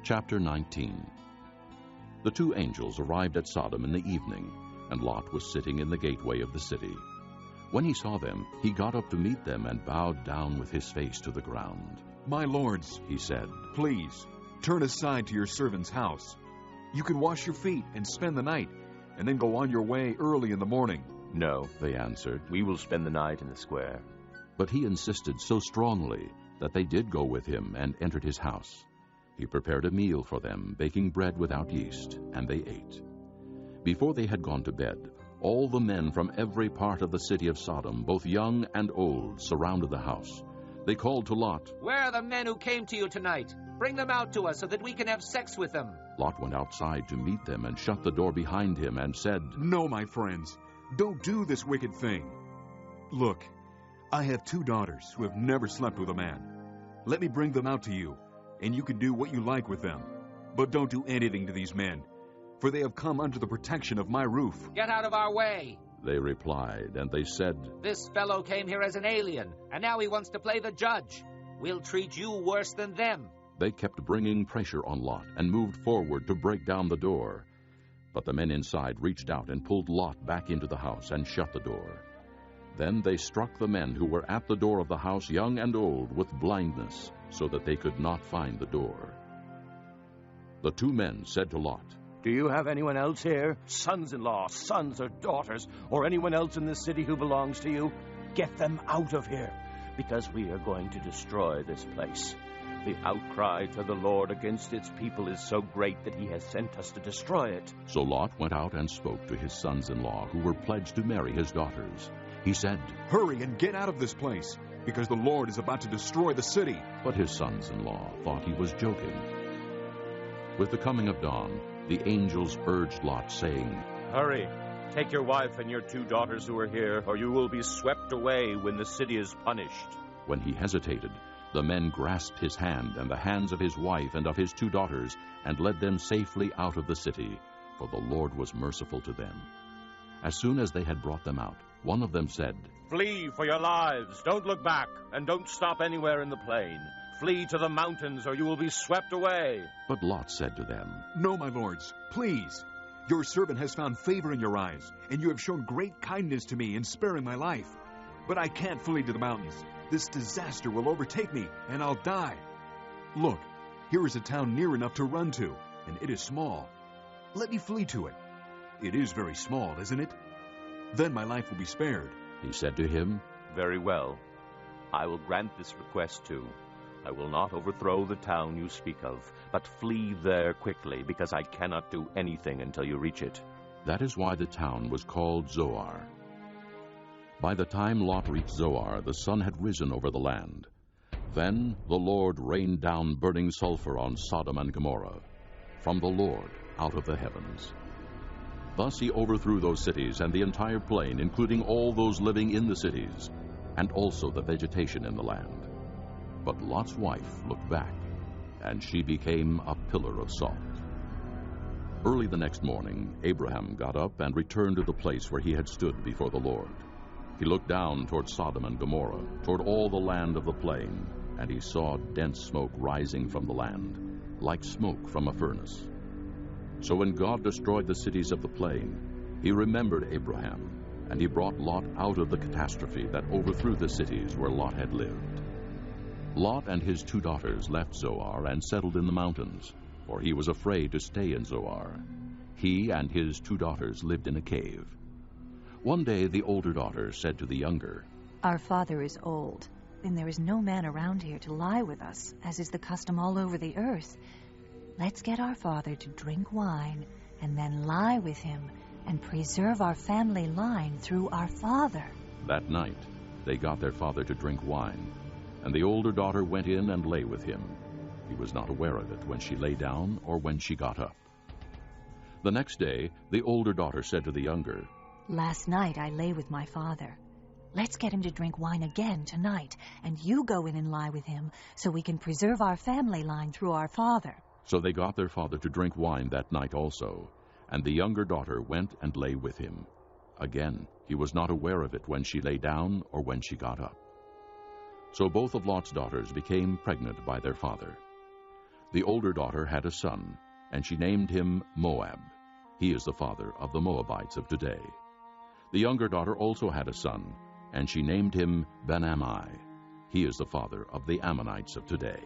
Chapter 19. The two angels arrived at Sodom in the evening, and Lot was sitting in the gateway of the city. When he saw them, he got up to meet them and bowed down with his face to the ground. "My lords," He said, "please, turn aside to your servant's house. You can wash your feet and spend the night, and then go on your way early in the morning." "No," they answered. "we will spend the night in the square." But he insisted so strongly that they did go with him and entered his house. He prepared a meal for them, baking bread without yeast, and they ate. Before they had gone to bed, all the men from every part of the city of Sodom, both young and old, surrounded the house. They called to Lot. "Where are the men who came to you tonight? Bring them out to us so that we can have sex with them." Lot went outside to meet them and shut the door behind him and said, "No, my friends, don't do this wicked thing. Look, I have 2 daughters who have never slept with a man. Let me bring them out to you, and you can do what you like with them. But don't do anything to these men, for they have come under the protection of my roof." "Get out of our way," they replied, and they said, "This fellow came here as an alien, and now he wants to play the judge. We'll treat you worse than them." They kept bringing pressure on Lot and moved forward to break down the door. But the men inside reached out and pulled Lot back into the house and shut the door. Then they struck the men who were at the door of the house, young and old, with blindness, so that they could not find the door. The 2 men said to Lot, "Do you have anyone else here, sons-in-law, sons or daughters, or anyone else in this city who belongs to you? Get them out of here, because we are going to destroy this place. The outcry to the Lord against its people is so great that he has sent us to destroy it." So Lot went out and spoke to his sons-in-law, who were pledged to marry his daughters. He said, "Hurry and get out of this place, because the Lord is about to destroy the city." but his sons-in-law thought he was joking. With the coming of dawn, the angels urged Lot, saying, "Hurry, take your wife and your 2 daughters who are here, or you will be swept away when the city is punished." When he hesitated, the men grasped his hand and the hands of his wife and of his 2 daughters, and led them safely out of the city, for the Lord was merciful to them. As soon as they had brought them out, one of them said, "Flee for your lives. Don't look back, and don't stop anywhere in the plain. Flee to the mountains, or you will be swept away." But Lot said to them, "No, my lords, please. Your servant has found favor in your eyes, and you have shown great kindness to me in sparing my life. But I can't flee to the mountains. This disaster will overtake me, and I'll die. Look, here is a town near enough to run to, and it is small. Let me flee to it. It is very small, isn't it? Then my life will be spared." He said to him, "Very well. I will grant this request too. I will not overthrow the town you speak of, but flee there quickly, because I cannot do anything until you reach it." That is why the town was called Zoar. By the time Lot reached Zoar, the sun had risen over the land. Then the Lord rained down burning sulfur on Sodom and Gomorrah, from the Lord out of the heavens. Thus he overthrew those cities and the entire plain, including all those living in the cities, and also the vegetation in the land. But Lot's wife looked back, and she became a pillar of salt. Early the next morning, Abraham got up and returned to the place where he had stood before the Lord. He looked down toward Sodom and Gomorrah, toward all the land of the plain, and he saw dense smoke rising from the land, like smoke from a furnace. So when God destroyed the cities of the plain, he remembered Abraham, and he brought Lot out of the catastrophe that overthrew the cities where Lot had lived. Lot and his 2 daughters left Zoar and settled in the mountains, for he was afraid to stay in Zoar. He and his 2 daughters lived in a cave. One day the older daughter said to the younger, "Our father is old, and there is no man around here to lie with us, as is the custom all over the earth. Let's get our father to drink wine, and then lie with him, and preserve our family line through our father." That night they got their father to drink wine, and the older daughter went in and lay with him. He was not aware of it when she lay down or when she got up. The next day the older daughter said to the younger, "Last night I lay with my father. Let's get him to drink wine again tonight, and you go in and lie with him, so we can preserve our family line through our father." So they got their father to drink wine that night also, and the younger daughter went and lay with him. Again, he was not aware of it when she lay down or when she got up. So both of Lot's daughters became pregnant by their father. The older daughter had a son, and she named him Moab. He is the father of the Moabites of today. The younger daughter also had a son, and she named him Ben-Ammi. He is the father of the Ammonites of today.